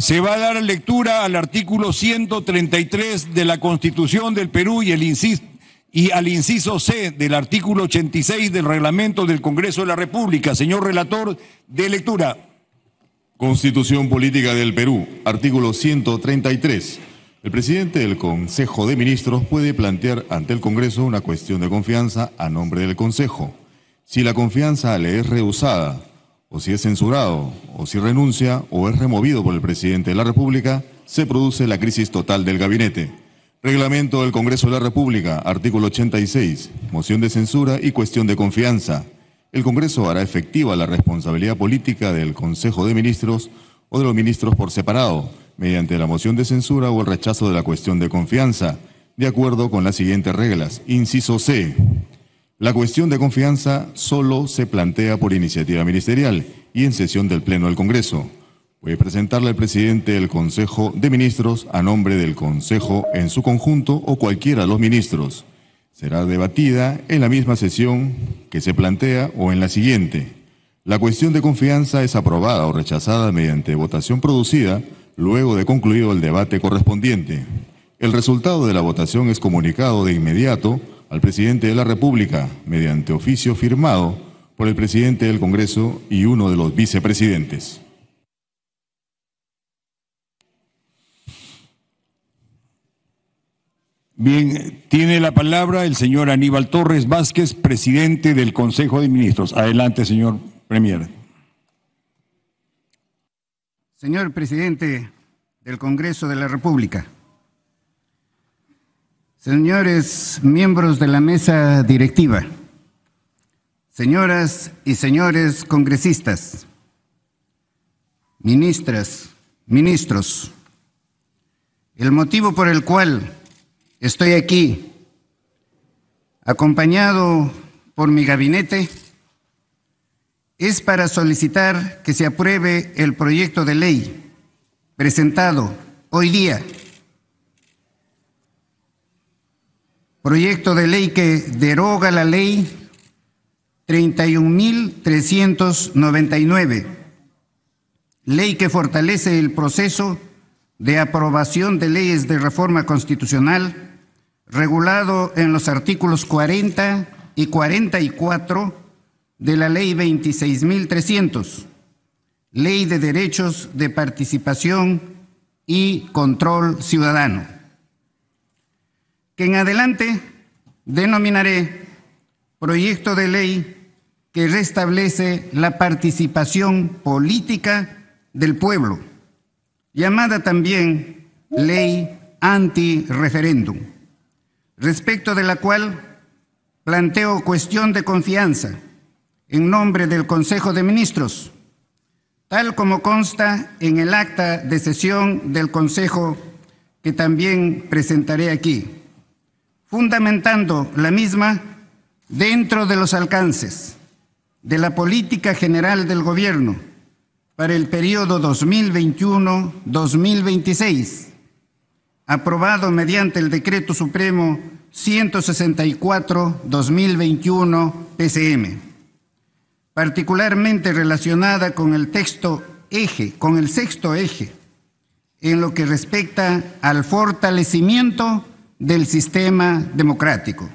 Se va a dar lectura al artículo 133 de la Constitución del Perú y al inciso C del artículo 86 del Reglamento del Congreso de la República. Señor relator, de lectura. Constitución Política del Perú, artículo 133. El presidente del Consejo de Ministros puede plantear ante el Congreso una cuestión de confianza a nombre del Consejo. Si la confianza le es rehusada, o si es censurado, o si renuncia, o es removido por el presidente de la República, se produce la crisis total del gabinete. Reglamento del Congreso de la República, artículo 86, moción de censura y cuestión de confianza. El Congreso hará efectiva la responsabilidad política del Consejo de Ministros o de los ministros por separado, mediante la moción de censura o el rechazo de la cuestión de confianza, de acuerdo con las siguientes reglas. Inciso C. La cuestión de confianza solo se plantea por iniciativa ministerial y en sesión del Pleno del Congreso. Puede presentarla el presidente del Consejo de Ministros a nombre del Consejo en su conjunto o cualquiera de los ministros. Será debatida en la misma sesión que se plantea o en la siguiente. La cuestión de confianza es aprobada o rechazada mediante votación producida luego de concluido el debate correspondiente. El resultado de la votación es comunicado de inmediato al presidente de la República mediante oficio firmado por el presidente del Congreso y uno de los vicepresidentes. Bien, tiene la palabra el señor Aníbal Torres Vázquez, presidente del Consejo de Ministros. Adelante, señor Premier. Señor presidente del Congreso de la República, señores miembros de la mesa directiva, señoras y señores congresistas, ministras, ministros, el motivo por el cual estoy aquí, acompañado por mi gabinete, es para solicitar que se apruebe el proyecto de ley presentado hoy día. Proyecto de ley que deroga la ley 31.399, ley que fortalece el proceso de aprobación de leyes de reforma constitucional regulado en los artículos 40 y 44 de la Ley 26.300, Ley de Derechos de Participación y Control Ciudadano, que en adelante denominaré proyecto de ley que restablece la participación política del pueblo, llamada también ley anti-referéndum, respecto de la cual planteo cuestión de confianza en nombre del Consejo de Ministros, tal como consta en el acta de sesión del Consejo que también presentaré aquí, fundamentando la misma dentro de los alcances de la política general del Gobierno para el periodo 2021-2026, aprobado mediante el Decreto Supremo 164-2021 PCM, particularmente relacionada con el sexto eje, en lo que respecta al fortalecimiento del sistema democrático.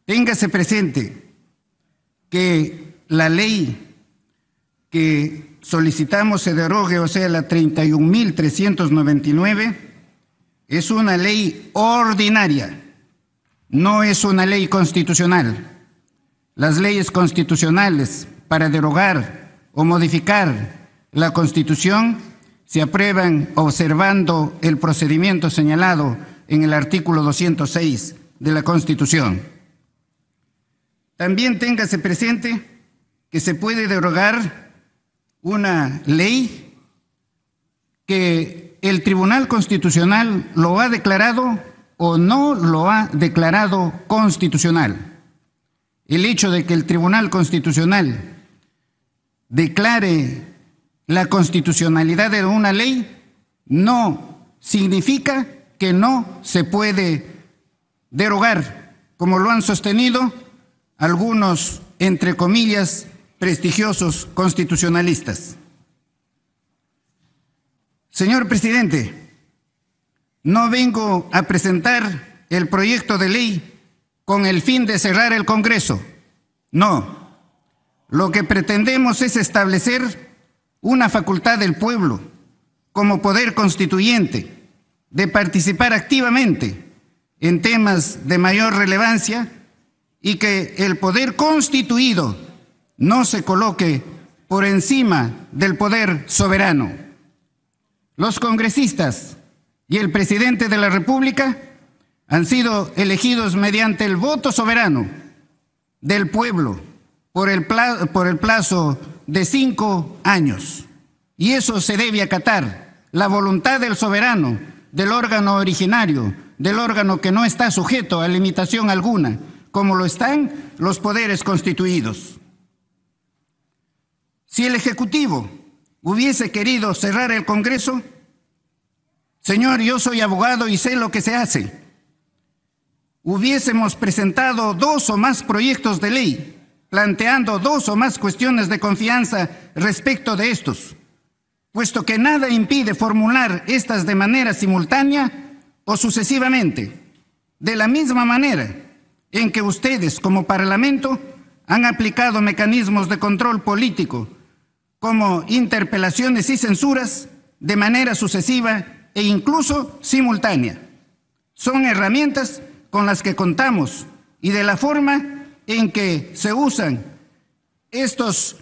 Téngase presente que la ley que solicitamos se derogue, o sea, la 31.399, es una ley ordinaria, no es una ley constitucional. Las leyes constitucionales para derogar o modificar la Constitución se aprueban observando el procedimiento señalado en el artículo 206 de la Constitución. También téngase presente que se puede derogar una ley que el Tribunal Constitucional lo ha declarado o no lo ha declarado constitucional. El hecho de que el Tribunal Constitucional declare la constitucionalidad de una ley no significa que no se puede derogar, como lo han sostenido algunos, entre comillas, prestigiosos constitucionalistas. Señor presidente, no vengo a presentar el proyecto de ley con el fin de cerrar el Congreso. No, lo que pretendemos es establecer una facultad del pueblo como poder constituyente de participar activamente en temas de mayor relevancia y que el poder constituido no se coloque por encima del poder soberano. Los congresistas y el presidente de la República han sido elegidos mediante el voto soberano del pueblo por el plazo de 5 años. Y eso se debe acatar, la voluntad del soberano, del órgano originario, del órgano que no está sujeto a limitación alguna, como lo están los poderes constituidos. Si el Ejecutivo hubiese querido cerrar el Congreso, señor, yo soy abogado y sé lo que se hace. Hubiésemos presentado 2 o más proyectos de ley, planteando 2 o más cuestiones de confianza respecto de estos, puesto que nada impide formular estas de manera simultánea o sucesivamente, de la misma manera en que ustedes como Parlamento han aplicado mecanismos de control político como interpelaciones y censuras de manera sucesiva e incluso simultánea. Son herramientas con las que contamos y de la forma en que se usan estos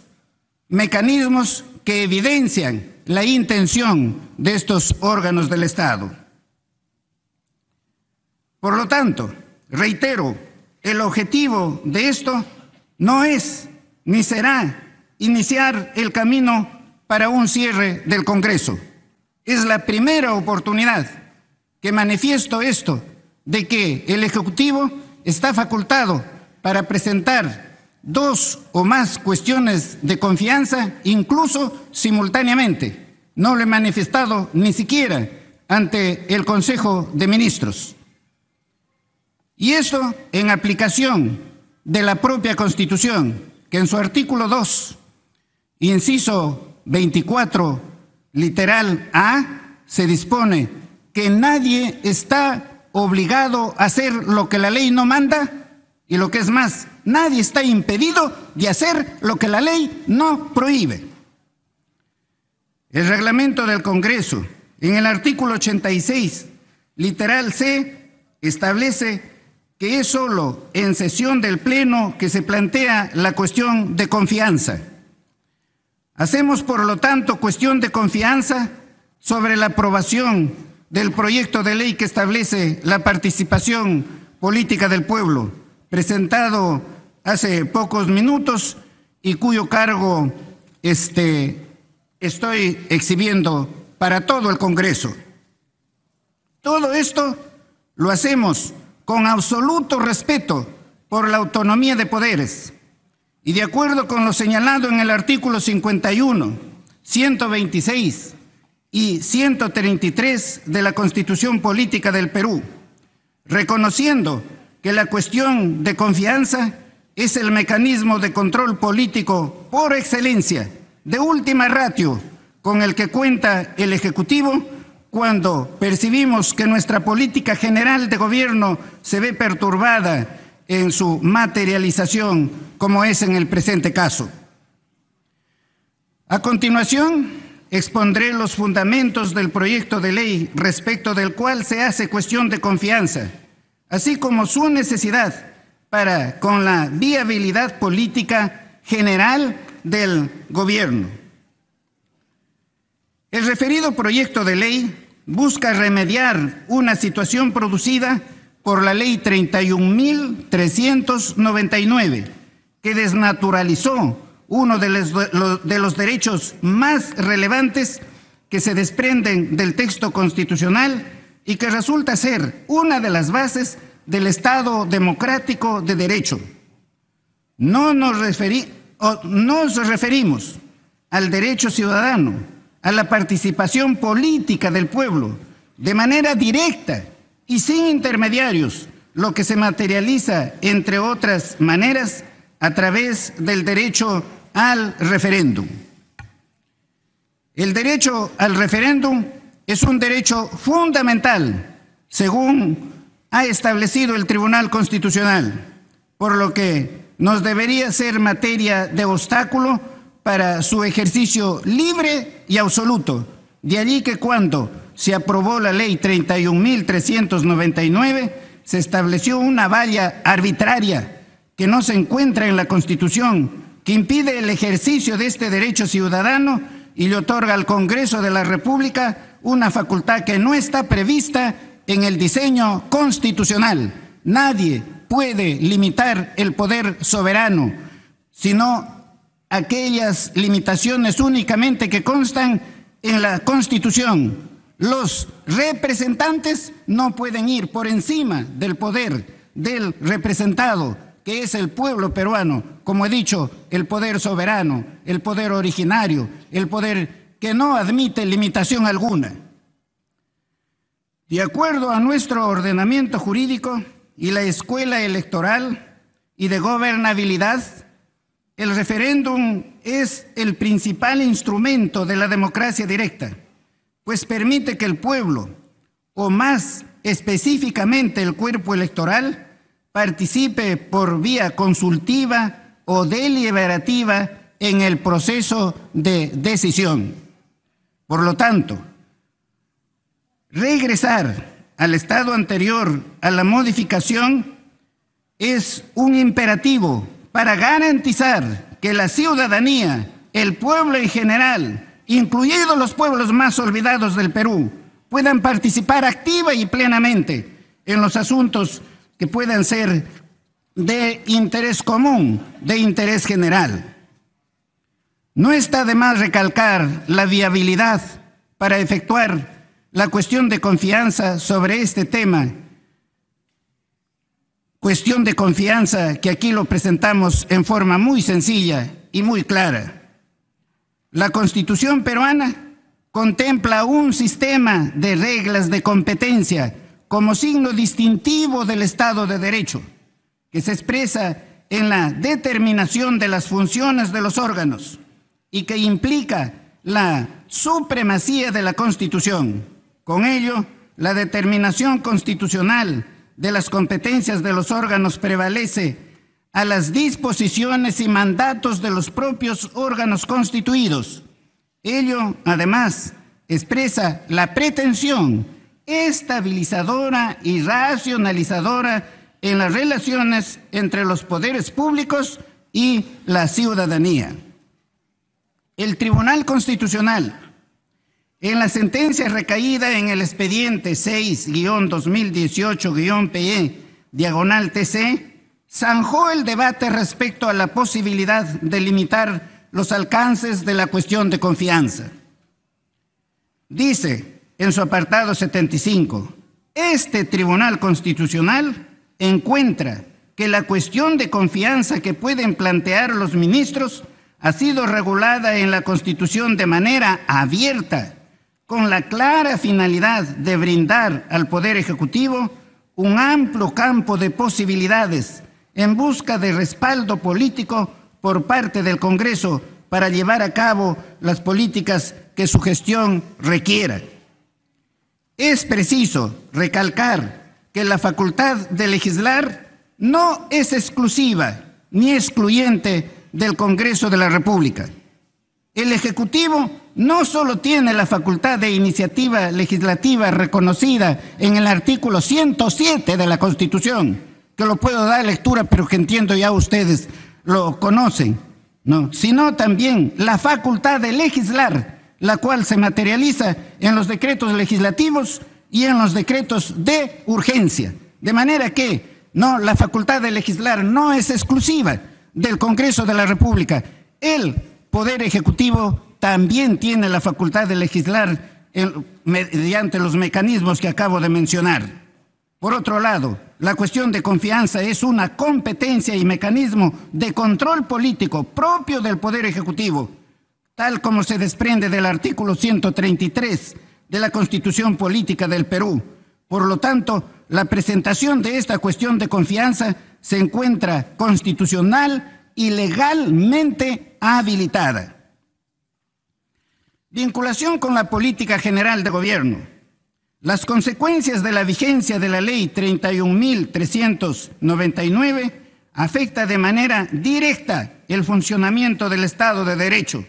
mecanismos que evidencian la intención de estos órganos del Estado. Por lo tanto, reitero, el objetivo de esto no es ni será iniciar el camino para un cierre del Congreso. Es la primera oportunidad que manifiesto esto, de que el Ejecutivo está facultado para presentar 2 o más cuestiones de confianza, incluso simultáneamente. No lo he manifestado ni siquiera ante el Consejo de Ministros. Y esto en aplicación de la propia Constitución, que en su artículo 2, inciso 24, literal A, se dispone que nadie está obligado a hacer lo que la ley no manda, y lo que es más, nadie está impedido de hacer lo que la ley no prohíbe. El reglamento del Congreso, en el artículo 86, literal C, establece que es solo en sesión del Pleno que se plantea la cuestión de confianza. Hacemos, por lo tanto, cuestión de confianza sobre la aprobación del proyecto de ley que establece la participación política del pueblo, presentado hace pocos minutos y cuyo cargo estoy exhibiendo para todo el Congreso. Todo esto lo hacemos con absoluto respeto por la autonomía de poderes y de acuerdo con lo señalado en el artículo 51, 126 y 133 de la Constitución Política del Perú, reconociendo que la cuestión de confianza es el mecanismo de control político por excelencia, de última ratio, con el que cuenta el Ejecutivo cuando percibimos que nuestra política general de gobierno se ve perturbada en su materialización, como es en el presente caso. A continuación, expondré los fundamentos del proyecto de ley respecto del cual se hace cuestión de confianza, así como su necesidad para con la viabilidad política general del gobierno. El referido proyecto de ley busca remediar una situación producida por la Ley 31.399, que desnaturalizó uno de los derechos más relevantes que se desprenden del texto constitucional y que resulta ser una de las bases del Estado democrático de derecho. Nos referimos al derecho ciudadano, a la participación política del pueblo, de manera directa y sin intermediarios, lo que se materializa, entre otras maneras, a través del derecho al referéndum. El derecho al referéndum es un derecho fundamental, según ha establecido el Tribunal Constitucional, por lo que nos debería ser materia de obstáculo para su ejercicio libre y absoluto. De allí que cuando se aprobó la Ley 31.399, se estableció una valla arbitraria que no se encuentra en la Constitución, que impide el ejercicio de este derecho ciudadano y le otorga al Congreso de la República una facultad que no está prevista en el diseño constitucional. Nadie puede limitar el poder soberano, sino aquellas limitaciones únicamente que constan en la Constitución. Los representantes no pueden ir por encima del poder del representado, que es el pueblo peruano, como he dicho, el poder soberano, el poder originario, el poder que no admite limitación alguna. De acuerdo a nuestro ordenamiento jurídico y la escuela electoral y de gobernabilidad, el referéndum es el principal instrumento de la democracia directa, pues permite que el pueblo, o más específicamente el cuerpo electoral, participe por vía consultiva o deliberativa en el proceso de decisión. Por lo tanto, regresar al estado anterior a la modificación es un imperativo para garantizar que la ciudadanía, el pueblo en general, incluidos los pueblos más olvidados del Perú, puedan participar activa y plenamente en los asuntos que puedan ser de interés común, de interés general. No está de más recalcar la viabilidad para efectuar la cuestión de confianza sobre este tema, cuestión de confianza que aquí lo presentamos en forma muy sencilla y muy clara. La Constitución peruana contempla un sistema de reglas de competencia como signo distintivo del Estado de Derecho, que se expresa en la determinación de las funciones de los órganos y que implica la supremacía de la Constitución. Con ello, la determinación constitucional de las competencias de los órganos prevalece a las disposiciones y mandatos de los propios órganos constituidos. Ello, además, expresa la pretensión estabilizadora y racionalizadora en las relaciones entre los poderes públicos y la ciudadanía. El Tribunal Constitucional, en la sentencia recaída en el expediente 6-2018-PE/TC, zanjó el debate respecto a la posibilidad de limitar los alcances de la cuestión de confianza. Dice en su apartado 75, este Tribunal Constitucional encuentra que la cuestión de confianza que pueden plantear los ministros ha sido regulada en la Constitución de manera abierta, con la clara finalidad de brindar al Poder Ejecutivo un amplio campo de posibilidades en busca de respaldo político por parte del Congreso para llevar a cabo las políticas que su gestión requiera. Es preciso recalcar que la facultad de legislar no es exclusiva ni excluyente del Congreso de la República. El Ejecutivo no solo tiene la facultad de iniciativa legislativa reconocida en el artículo 107 de la Constitución, que lo puedo dar lectura, pero que entiendo ya ustedes lo conocen, ¿no?, sino también la facultad de legislar, la cual se materializa en los decretos legislativos y en los decretos de urgencia. De manera que la facultad de legislar no es exclusiva del Congreso de la República. El Poder Ejecutivo también tiene la facultad de legislar mediante los mecanismos que acabo de mencionar. Por otro lado, la cuestión de confianza es una competencia y mecanismo de control político propio del Poder Ejecutivo, tal como se desprende del artículo 133 de la Constitución Política del Perú. Por lo tanto, la presentación de esta cuestión de confianza se encuentra constitucional y legalmente habilitada. Vinculación con la política general de gobierno. Las consecuencias de la vigencia de la Ley 31.399 afecta de manera directa el funcionamiento del Estado de Derecho.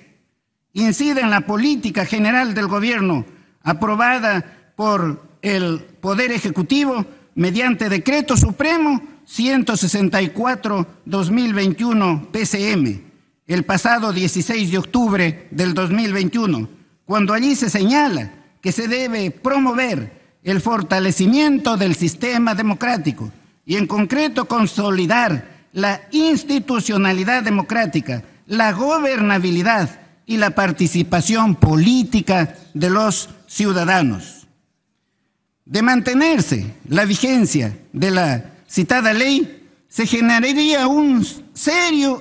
Incide en la política general del gobierno aprobada por el Poder Ejecutivo mediante Decreto Supremo 164/2021 PCM, el pasado 16 de octubre del 2021, cuando allí se señala que se debe promover el fortalecimiento del sistema democrático y en concreto consolidar la institucionalidad democrática, la gobernabilidad y la participación política de los ciudadanos. De mantenerse la vigencia de la citada ley, se generaría un serio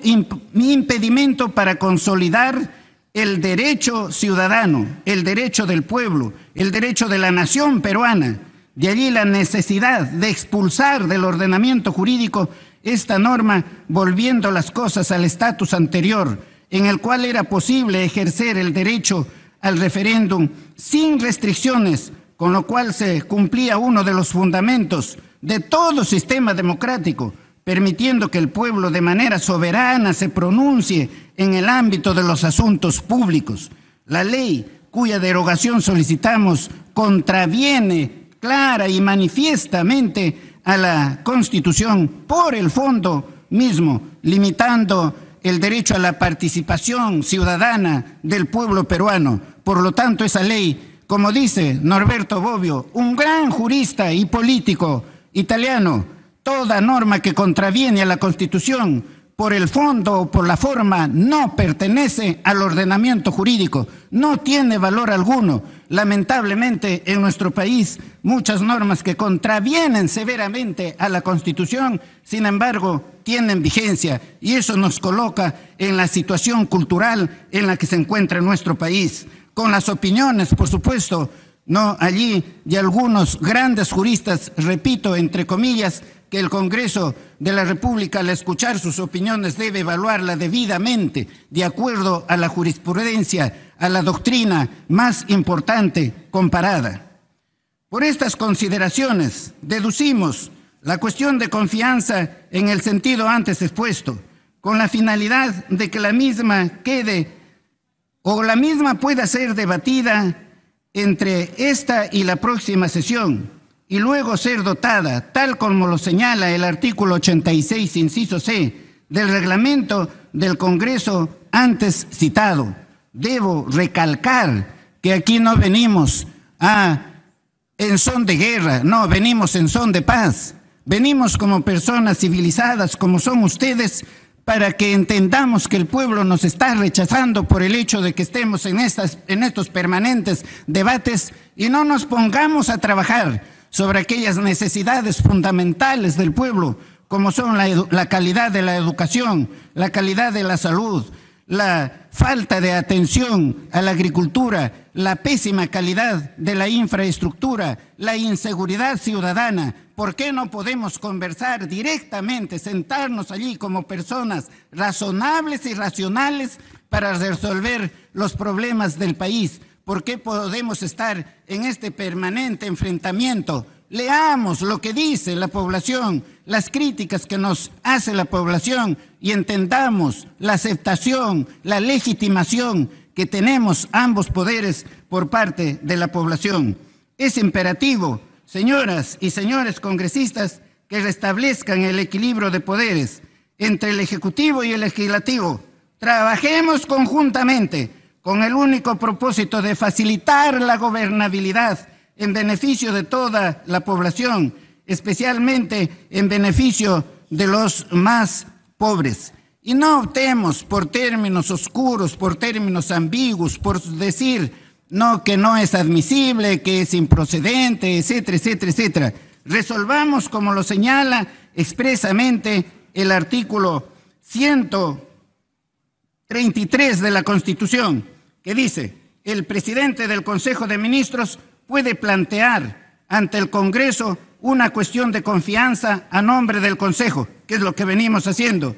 impedimento para consolidar el derecho ciudadano, el derecho del pueblo, el derecho de la nación peruana. De allí la necesidad de expulsar del ordenamiento jurídico esta norma, volviendo las cosas al estatus anterior, en el cual era posible ejercer el derecho al referéndum sin restricciones, con lo cual se cumplía uno de los fundamentos de todo sistema democrático, permitiendo que el pueblo de manera soberana se pronuncie en el ámbito de los asuntos públicos. La ley cuya derogación solicitamos contraviene clara y manifiestamente a la Constitución por el fondo mismo, limitando el derecho a la participación ciudadana del pueblo peruano. Por lo tanto, esa ley, como dice Norberto Bobbio, un gran jurista y político italiano, toda norma que contraviene a la Constitución por el fondo o por la forma no pertenece al ordenamiento jurídico, no tiene valor alguno. Lamentablemente en nuestro país muchas normas que contravienen severamente a la Constitución, sin embargo, tienen vigencia y eso nos coloca en la situación cultural en la que se encuentra nuestro país, con las opiniones, por supuesto, no allí de algunos grandes juristas, repito, entre comillas, que el Congreso de la República, al escuchar sus opiniones, debe evaluarla debidamente, de acuerdo a la jurisprudencia, a la doctrina más importante comparada. Por estas consideraciones, deducimos la cuestión de confianza en el sentido antes expuesto, con la finalidad de que la misma quede o la misma pueda ser debatida entre esta y la próxima sesión, y luego ser dotada, tal como lo señala el artículo 86, inciso C, del reglamento del Congreso antes citado. Debo recalcar que aquí no venimos en son de guerra, no, venimos en son de paz. Venimos como personas civilizadas, como son ustedes, para que entendamos que el pueblo nos está rechazando por el hecho de que estemos en estos permanentes debates y no nos pongamos a trabajar sobre aquellas necesidades fundamentales del pueblo, como son la calidad de la educación, la calidad de la salud, la falta de atención a la agricultura, la pésima calidad de la infraestructura, la inseguridad ciudadana. ¿Por qué no podemos conversar directamente, sentarnos allí como personas razonables y racionales para resolver los problemas del país? ¿Por qué podemos estar en este permanente enfrentamiento? Leamos lo que dice la población, las críticas que nos hace la población y entendamos la aceptación, la legitimación que tenemos ambos poderes por parte de la población. Es imperativo, señoras y señores congresistas, que restablezcan el equilibrio de poderes entre el Ejecutivo y el Legislativo. Trabajemos conjuntamente con el único propósito de facilitar la gobernabilidad en beneficio de toda la población, especialmente en beneficio de los más pobres. Y no optemos por términos oscuros, por términos ambiguos, por decir no, que no es admisible, que es improcedente, etcétera, etcétera, etcétera. Resolvamos como lo señala expresamente el artículo 133 de la Constitución, que dice: el presidente del Consejo de Ministros puede plantear ante el Congreso una cuestión de confianza a nombre del Consejo, que es lo que venimos haciendo.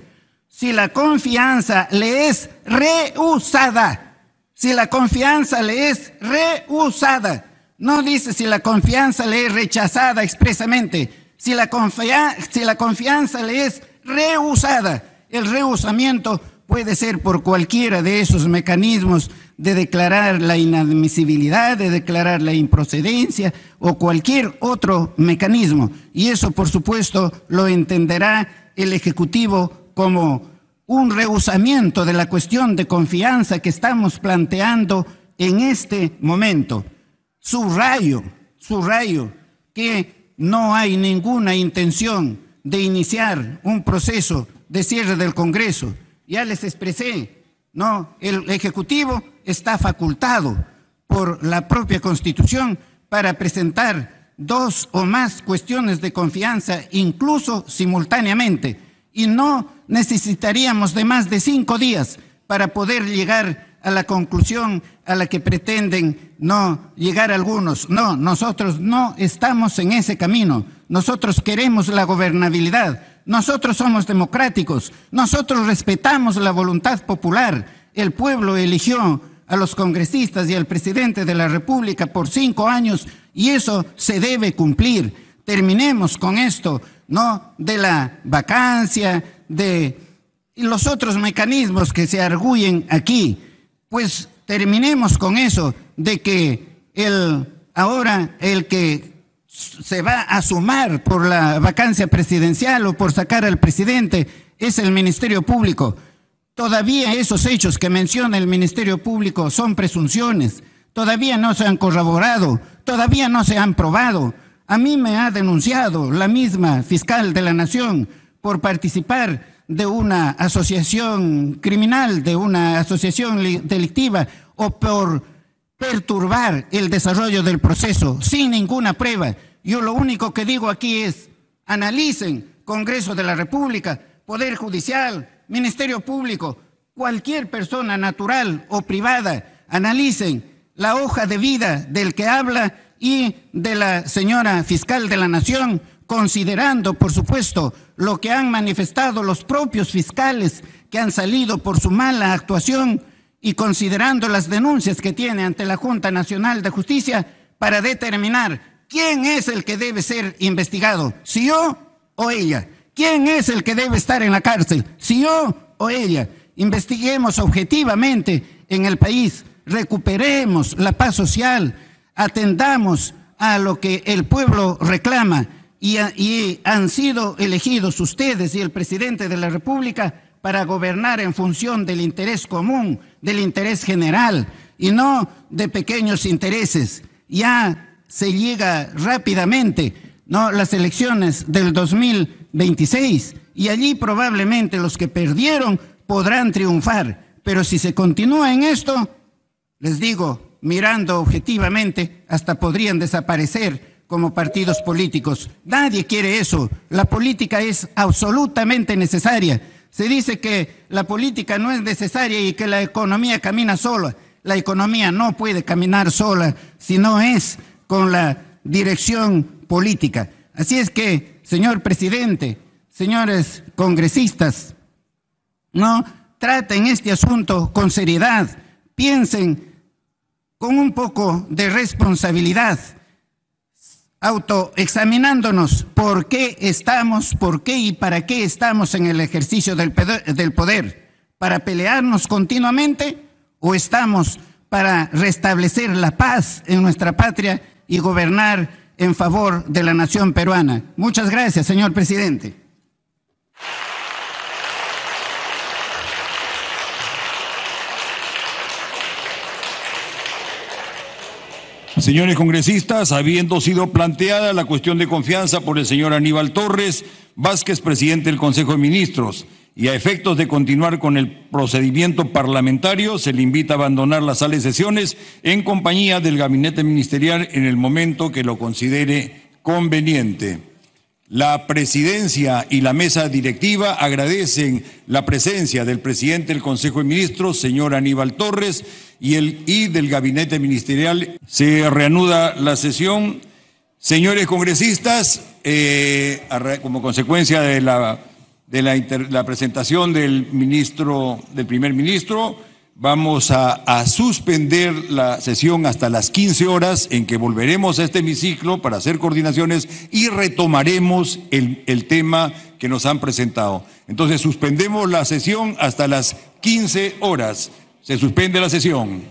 Si la confianza le es rehusada, si la confianza le es rehusada. No dice si la confianza le es rechazada expresamente. Si la confianza le es rehusada, el rehusamiento puede ser por cualquiera de esos mecanismos de declarar la inadmisibilidad, de declarar la improcedencia o cualquier otro mecanismo. Y eso, por supuesto, lo entenderá el Ejecutivo como un rehusamiento de la cuestión de confianza que estamos planteando en este momento. Subrayo que no hay ninguna intención de iniciar un proceso de cierre del Congreso. Ya les expresé, ¿no? El Ejecutivo está facultado por la propia Constitución para presentar 2 o más cuestiones de confianza, incluso simultáneamente, y no necesitaríamos de más de 5 días para poder llegar a la conclusión a la que pretenden no llegar algunos. No, nosotros no estamos en ese camino. Nosotros queremos la gobernabilidad. Nosotros somos democráticos. Nosotros respetamos la voluntad popular. El pueblo eligió a los congresistas y al presidente de la República por 5 años y eso se debe cumplir. Terminemos con esto, ¿no? De la vacancia, de los otros mecanismos que se arguyen aquí. Pues terminemos con eso de que ahora el que se va a sumar por la vacancia presidencial o por sacar al presidente es el Ministerio Público. Todavía esos hechos que menciona el Ministerio Público son presunciones, todavía no se han corroborado, todavía no se han probado. A mí me ha denunciado la misma fiscal de la Nación por participar de una asociación criminal, de una asociación delictiva o por perturbar el desarrollo del proceso sin ninguna prueba. Yo lo único que digo aquí es, analicen Congreso de la República, Poder Judicial, Ministerio Público, cualquier persona natural o privada, analicen la hoja de vida del que habla y de la señora fiscal de la Nación, considerando, por supuesto, lo que han manifestado los propios fiscales que han salido por su mala actuación y considerando las denuncias que tiene ante la Junta Nacional de Justicia para determinar quién es el que debe ser investigado, si yo o ella. ¿Quién es el que debe estar en la cárcel, si yo o ella? Investiguemos objetivamente en el país, recuperemos la paz social, atendamos a lo que el pueblo reclama y han sido elegidos ustedes y el presidente de la República para gobernar en función del interés común, del interés general y no de pequeños intereses. Ya se llega rápidamente, ¿no?, las elecciones del 2026 y allí probablemente los que perdieron podrán triunfar, pero si se continúa en esto, les digo, mirando objetivamente, hasta podrían desaparecer como partidos políticos. Nadie quiere eso. La política es absolutamente necesaria. Se dice que la política no es necesaria y que la economía camina sola. La economía no puede caminar sola si no es con la dirección política. Así es que, señor presidente, señores congresistas, no traten este asunto con seriedad, piensen con un poco de responsabilidad, autoexaminándonos por qué y para qué estamos en el ejercicio del poder, para pelearnos continuamente o estamos para restablecer la paz en nuestra patria y gobernar en favor de la nación peruana. Muchas gracias, señor presidente. Señores congresistas, habiendo sido planteada la cuestión de confianza por el señor Aníbal Torres Vázquez, presidente del Consejo de Ministros, y a efectos de continuar con el procedimiento parlamentario, se le invita a abandonar la sala de sesiones en compañía del gabinete ministerial en el momento que lo considere conveniente. La presidencia y la mesa directiva agradecen la presencia del presidente del Consejo de Ministros, señor Aníbal Torres, y del gabinete ministerial. Se reanuda la sesión. Señores congresistas, como consecuencia de la presentación del primer ministro, Vamos a suspender la sesión hasta las 15 horas en que volveremos a este hemiciclo para hacer coordinaciones y retomaremos el tema que nos han presentado. Entonces suspendemos la sesión hasta las 15 horas. Se suspende la sesión.